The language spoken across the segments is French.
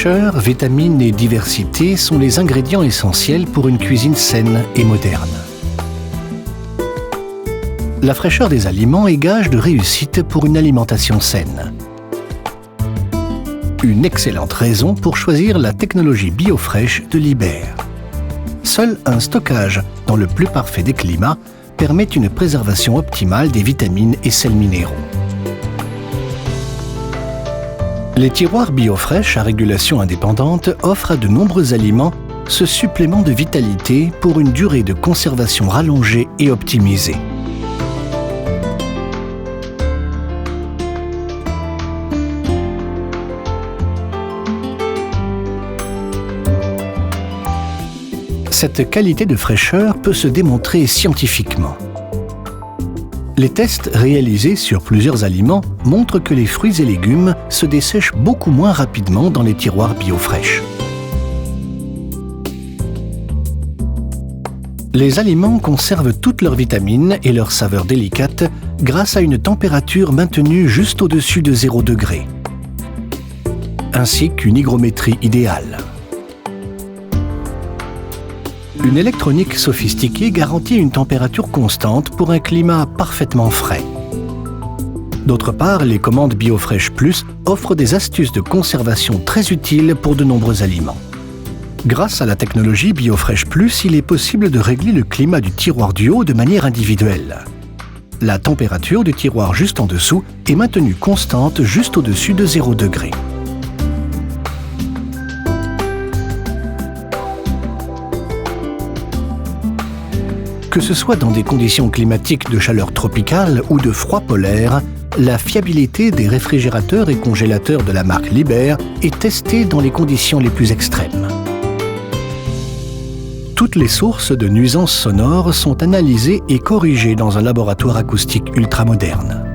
Fraîcheur, vitamines et diversité sont les ingrédients essentiels pour une cuisine saine et moderne. La fraîcheur des aliments est gage de réussite pour une alimentation saine. Une excellente raison pour choisir la technologie BioFresh de Liber. Seul un stockage dans le plus parfait des climats permet une préservation optimale des vitamines et sels minéraux. Les tiroirs BioFresh à régulation indépendante offrent à de nombreux aliments ce supplément de vitalité pour une durée de conservation rallongée et optimisée. Cette qualité de fraîcheur peut se démontrer scientifiquement. Les tests réalisés sur plusieurs aliments montrent que les fruits et légumes se dessèchent beaucoup moins rapidement dans les tiroirs BioFresh. Les aliments conservent toutes leurs vitamines et leurs saveurs délicates grâce à une température maintenue juste au-dessus de 0 degré, ainsi qu'une hygrométrie idéale. Une électronique sophistiquée garantit une température constante pour un climat parfaitement frais. D'autre part, les commandes BioFresh Plus offrent des astuces de conservation très utiles pour de nombreux aliments. Grâce à la technologie BioFresh Plus, il est possible de régler le climat du tiroir du haut de manière individuelle. La température du tiroir juste en dessous est maintenue constante juste au-dessus de 0 degré. Que ce soit dans des conditions climatiques de chaleur tropicale ou de froid polaire, la fiabilité des réfrigérateurs et congélateurs de la marque Liber est testée dans les conditions les plus extrêmes. Toutes les sources de nuisances sonores sont analysées et corrigées dans un laboratoire acoustique ultramoderne.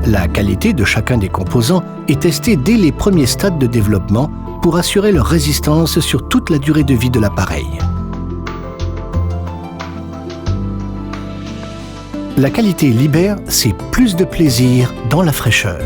La qualité de chacun des composants est testée dès les premiers stades de développement pour assurer leur résistance sur toute la durée de vie de l'appareil. La qualité Liber, c'est plus de plaisir dans la fraîcheur.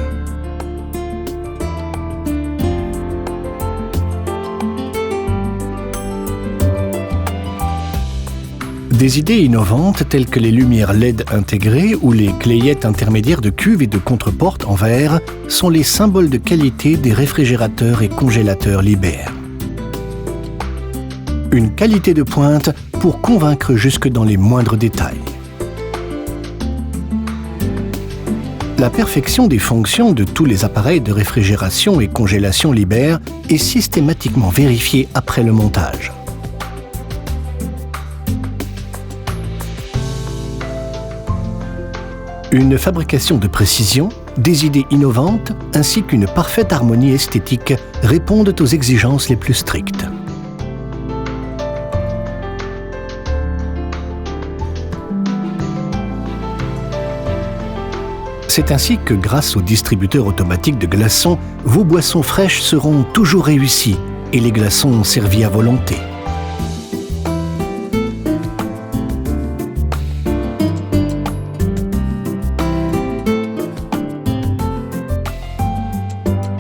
Des idées innovantes telles que les lumières LED intégrées ou les clayettes intermédiaires de cuve et de contreporte en verre sont les symboles de qualité des réfrigérateurs et congélateurs Liber. Une qualité de pointe pour convaincre jusque dans les moindres détails. La perfection des fonctions de tous les appareils de réfrigération et congélation Liber est systématiquement vérifiée après le montage. Une fabrication de précision, des idées innovantes ainsi qu'une parfaite harmonie esthétique répondent aux exigences les plus strictes. C'est ainsi que grâce au distributeur automatique de glaçons, vos boissons fraîches seront toujours réussies et les glaçons servis à volonté.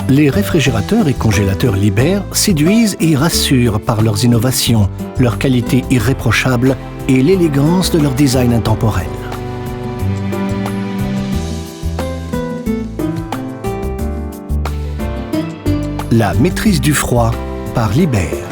Les réfrigérateurs et congélateurs Liber séduisent et rassurent par leurs innovations, leur qualité irréprochable et l'élégance de leur design intemporel. La maîtrise du froid par Liber.